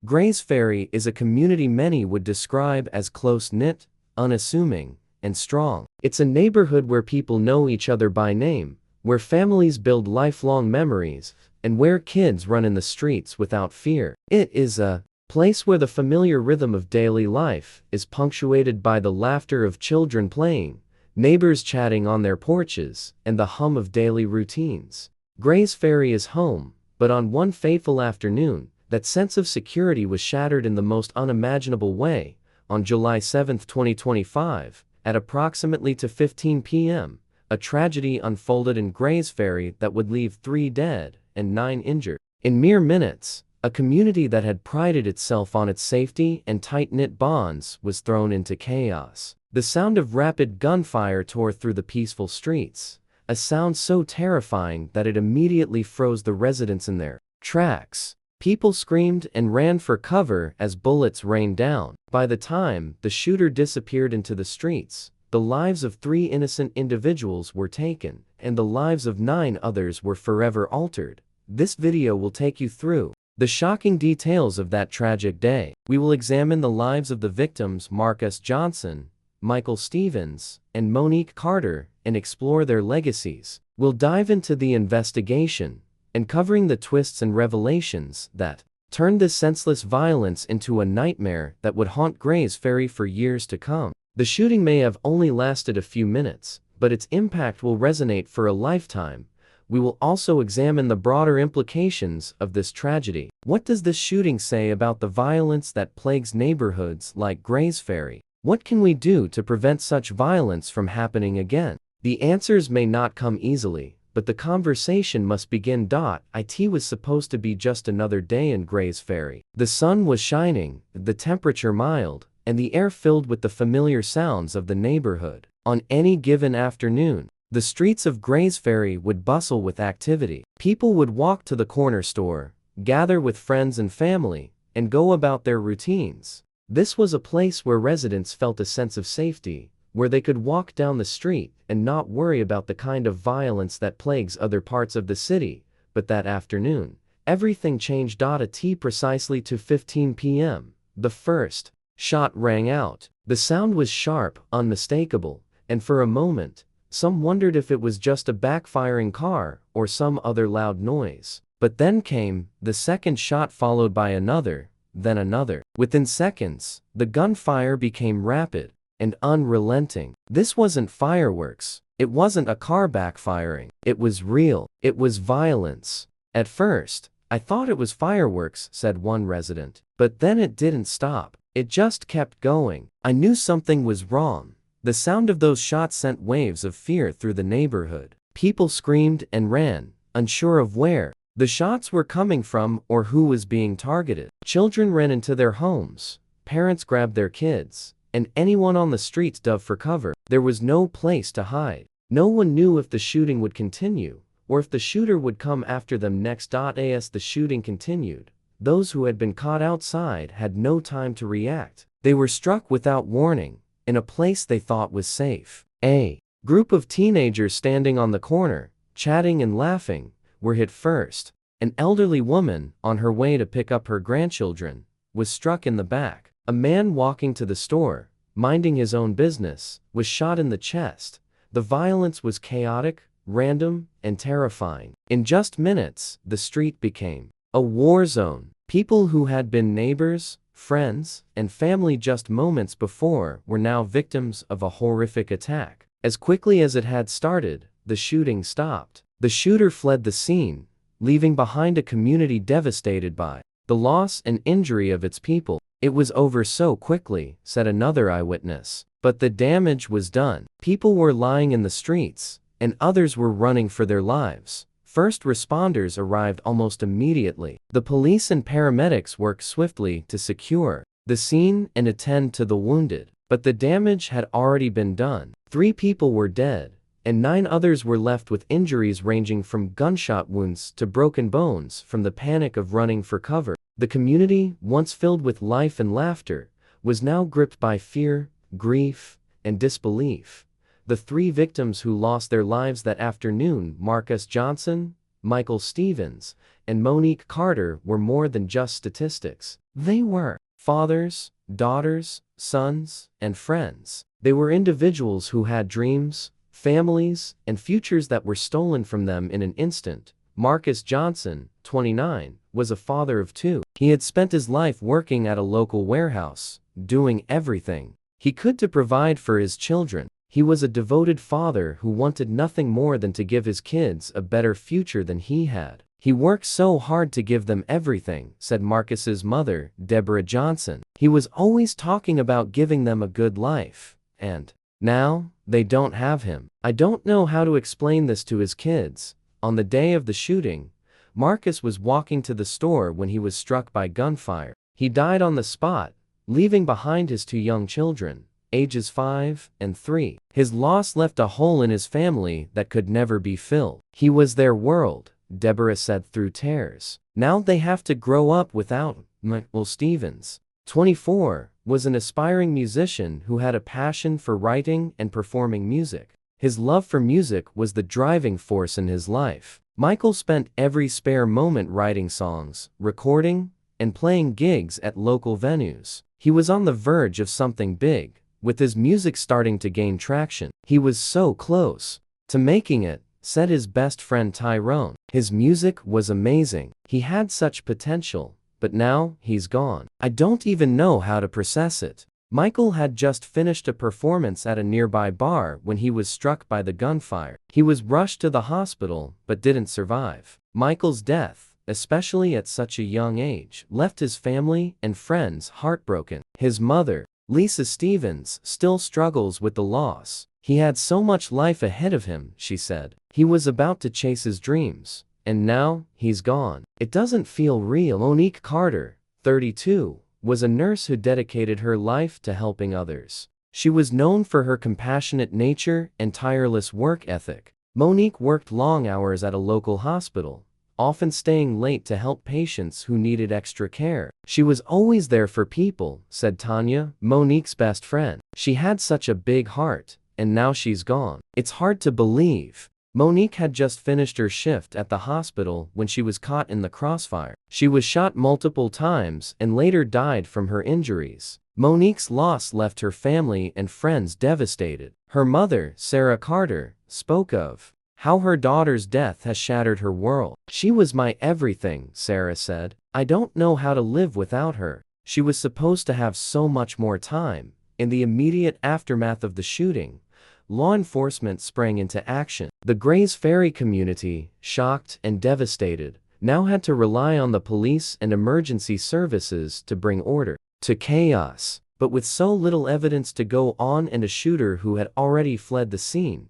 Gray's Ferry is a community many would describe as close-knit, unassuming, and strong. It's a neighborhood where people know each other by name, where families build lifelong memories, and where kids run in the streets without fear. It is a place where the familiar rhythm of daily life is punctuated by the laughter of children playing, neighbors chatting on their porches, and the hum of daily routines. Gray's Ferry is home, but on one fateful afternoon, that sense of security was shattered in the most unimaginable way. On July 7, 2025, at approximately 2:15 p.m., a tragedy unfolded in Gray's Ferry that would leave 3 dead and 9 injured. In mere minutes, a community that had prided itself on its safety and tight-knit bonds was thrown into chaos. The sound of rapid gunfire tore through the peaceful streets, a sound so terrifying that it immediately froze the residents in their tracks. People screamed and ran for cover as bullets rained down. By the time the shooter disappeared into the streets, the lives of 3 innocent individuals were taken, and the lives of 9 others were forever altered. This video will take you through the shocking details of that tragic day. We will examine the lives of the victims Marcus Johnson, Michael Stevens, and Monique Carter, and explore their legacies. We'll dive into the investigation, uncovering the twists and revelations that turned this senseless violence into a nightmare that would haunt Gray's Ferry for years to come. The shooting may have only lasted a few minutes, but its impact will resonate for a lifetime. We will also examine the broader implications of this tragedy. What does this shooting say about the violence that plagues neighborhoods like Gray's Ferry? What can we do to prevent such violence from happening again? The answers may not come easily, but the conversation must begin. It was supposed to be just another day in Gray's Ferry. The sun was shining, the temperature mild, and the air filled with the familiar sounds of the neighborhood. On any given afternoon, the streets of Gray's Ferry would bustle with activity. People would walk to the corner store, gather with friends and family, and go about their routines. This was a place where residents felt a sense of safety, where they could walk down the street and not worry about the kind of violence that plagues other parts of the city. But that afternoon, everything changed. At precisely 2:15 p.m., the first shot rang out. The sound was sharp, unmistakable, and for a moment, some wondered if it was just a backfiring car or some other loud noise. But then came the second shot, followed by another, then another. Within seconds, the gunfire became rapid and unrelenting. This wasn't fireworks. It wasn't a car backfiring. It was real. It was violence. At first, I thought it was fireworks, said one resident. But then it didn't stop. It just kept going. I knew something was wrong. The sound of those shots sent waves of fear through the neighborhood. People screamed and ran, unsure of where the shots were coming from or who was being targeted. Children ran into their homes. Parents grabbed their kids, and anyone on the streets dove for cover. There was no place to hide. No one knew if the shooting would continue, or if the shooter would come after them next. As the shooting continued, those who had been caught outside had no time to react. They were struck without warning, in a place they thought was safe. A group of teenagers standing on the corner, chatting and laughing, were hit first. An elderly woman, on her way to pick up her grandchildren, was struck in the back. A man walking to the store, minding his own business, was shot in the chest. The violence was chaotic, random, and terrifying. In just minutes, the street became a war zone. People who had been neighbors, friends, and family just moments before were now victims of a horrific attack. As quickly as it had started, the shooting stopped. The shooter fled the scene, leaving behind a community devastated by the loss and injury of its people. It was over so quickly, said another eyewitness. But the damage was done. People were lying in the streets, and others were running for their lives. First responders arrived almost immediately. The police and paramedics worked swiftly to secure the scene and attend to the wounded. But the damage had already been done. 3 people were dead, and 9 others were left with injuries ranging from gunshot wounds to broken bones from the panic of running for cover. The community, once filled with life and laughter, was now gripped by fear, grief, and disbelief. The 3 victims who lost their lives that afternoon, Marcus Johnson, Michael Stevens, and Monique Carter were more than just statistics. They were fathers, daughters, sons, and friends. They were individuals who had dreams, families, and futures that were stolen from them in an instant. Marcus Johnson, 29, was a father of two. He had spent his life working at a local warehouse, doing everything he could to provide for his children. He was a devoted father who wanted nothing more than to give his kids a better future than he had. He worked so hard to give them everything, said Marcus's mother, Deborah Johnson. He was always talking about giving them a good life. And now, they don't have him. I don't know how to explain this to his kids. On the day of the shooting, Marcus was walking to the store when he was struck by gunfire. He died on the spot, leaving behind his two young children, ages 5 and 3. His loss left a hole in his family that could never be filled. He was their world, Deborah said through tears. Now they have to grow up without him. Michael Stevens, 24, was an aspiring musician who had a passion for writing and performing music. His love for music was the driving force in his life. Michael spent every spare moment writing songs, recording, and playing gigs at local venues. He was on the verge of something big, with his music starting to gain traction. He was so close to making it, said his best friend Tyrone. His music was amazing. He had such potential, but now he's gone. I don't even know how to process it. Michael had just finished a performance at a nearby bar when he was struck by the gunfire. He was rushed to the hospital, but didn't survive. Michael's death, especially at such a young age, left his family and friends heartbroken. His mother, Lisa Stevens, still struggles with the loss. He had so much life ahead of him, she said. He was about to chase his dreams, and now he's gone. It doesn't feel real. Monique Carter, 32, was a nurse who dedicated her life to helping others. She was known for her compassionate nature and tireless work ethic. Monique worked long hours at a local hospital, often staying late to help patients who needed extra care. She was always there for people, said Tanya, Monique's best friend. She had such a big heart, and now she's gone. It's hard to believe. Monique had just finished her shift at the hospital when she was caught in the crossfire. She was shot multiple times and later died from her injuries. Monique's loss left her family and friends devastated. Her mother, Sarah Carter, spoke of how her daughter's death has shattered her world. She was my everything, Sarah said. I don't know how to live without her. She was supposed to have so much more time. In the immediate aftermath of the shooting, law enforcement sprang into action. The Gray's Ferry community, shocked and devastated, now had to rely on the police and emergency services to bring order to chaos. But with so little evidence to go on and a shooter who had already fled the scene,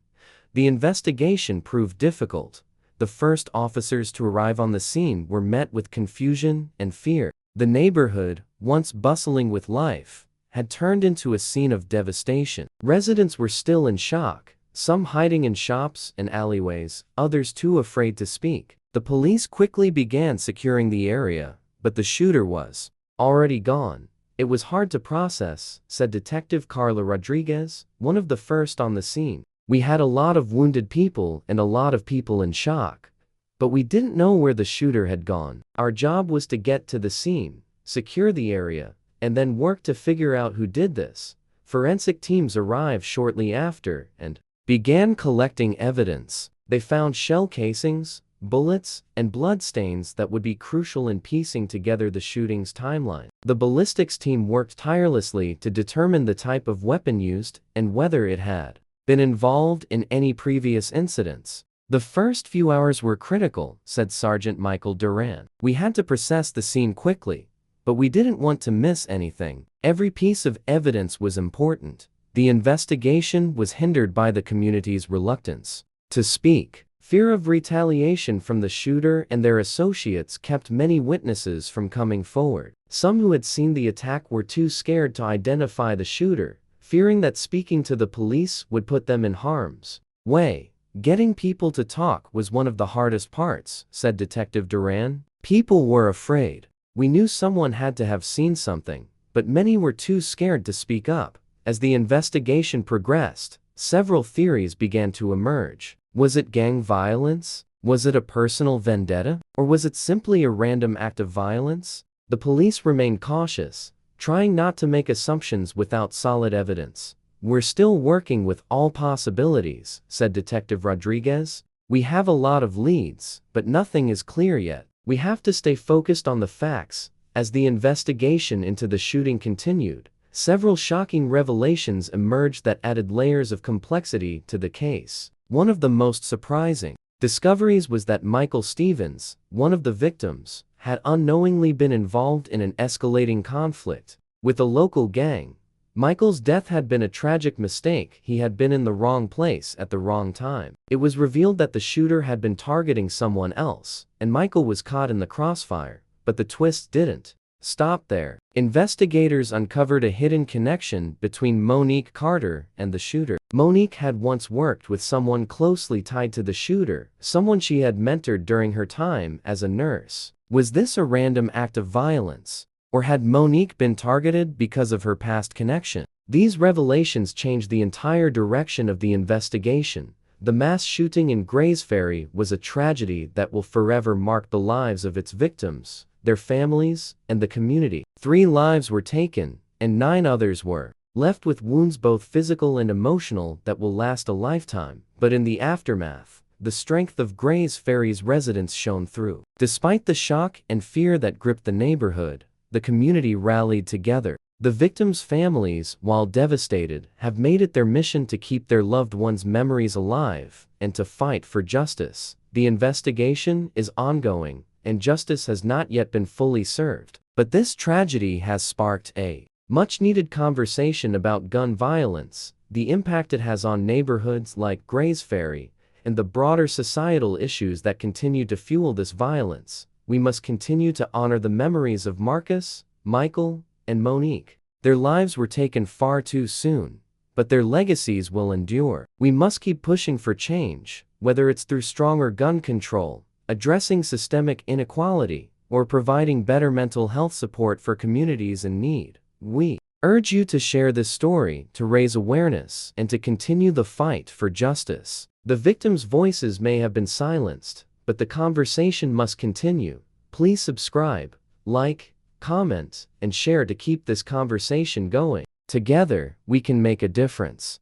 the investigation proved difficult. The first officers to arrive on the scene were met with confusion and fear. The neighborhood, once bustling with life, had turned into a scene of devastation. Residents were still in shock, some hiding in shops and alleyways, others too afraid to speak. The police quickly began securing the area, but the shooter was already gone. It was hard to process, said Detective Carla Rodriguez, one of the first on the scene. We had a lot of wounded people and a lot of people in shock, but we didn't know where the shooter had gone. Our job was to get to the scene, secure the area, and then work to figure out who did this. Forensic teams arrived shortly after and began collecting evidence. They found shell casings, bullets, and bloodstains that would be crucial in piecing together the shooting's timeline. The ballistics team worked tirelessly to determine the type of weapon used and whether it had been involved in any previous incidents. The first few hours were critical, said Sergeant Michael Duran. We had to process the scene quickly, but we didn't want to miss anything. Every piece of evidence was important. The investigation was hindered by the community's reluctance to speak. Fear of retaliation from the shooter and their associates kept many witnesses from coming forward. Some who had seen the attack were too scared to identify the shooter, fearing that speaking to the police would put them in harm's way. Getting people to talk was one of the hardest parts, said Detective Duran. People were afraid. We knew someone had to have seen something, but many were too scared to speak up. As the investigation progressed, several theories began to emerge. Was it gang violence? Was it a personal vendetta, or was it simply a random act of violence? The police remained cautious, trying not to make assumptions without solid evidence. "We're still working with all possibilities," said Detective Rodriguez. "We have a lot of leads, but nothing is clear yet. We have to stay focused on the facts." As the investigation into the shooting continued, several shocking revelations emerged that added layers of complexity to the case. One of the most surprising discoveries was that Michael Stevens, one of the victims, had unknowingly been involved in an escalating conflict with a local gang. Michael's death had been a tragic mistake. He had been in the wrong place at the wrong time. It was revealed that the shooter had been targeting someone else, and Michael was caught in the crossfire. But the twist didn't stop there. Investigators uncovered a hidden connection between Monique Carter and the shooter. Monique had once worked with someone closely tied to the shooter, someone she had mentored during her time as a nurse. Was this a random act of violence, or had Monique been targeted because of her past connection? These revelations changed the entire direction of the investigation. The mass shooting in Ferry was a tragedy that will forever mark the lives of its victims, their families, and the community. 3 lives were taken, and 9 others were left with wounds both physical and emotional that will last a lifetime. But in the aftermath, the strength of Ferry's residents shone through. Despite the shock and fear that gripped the neighborhood, the community rallied together. The victims' families, while devastated, have made it their mission to keep their loved ones' memories alive and to fight for justice. The investigation is ongoing, and justice has not yet been fully served. But this tragedy has sparked a much-needed conversation about gun violence, the impact it has on neighborhoods like Ferry, and the broader societal issues that continue to fuel this violence. We must continue to honor the memories of Marcus, Michael, and Monique. Their lives were taken far too soon, but their legacies will endure. We must keep pushing for change, whether it's through stronger gun control, addressing systemic inequality, or providing better mental health support for communities in need. We urge you to share this story, to raise awareness, and to continue the fight for justice. The victims' voices may have been silenced, but the conversation must continue. Please subscribe, like, comment, and share to keep this conversation going. Together, we can make a difference.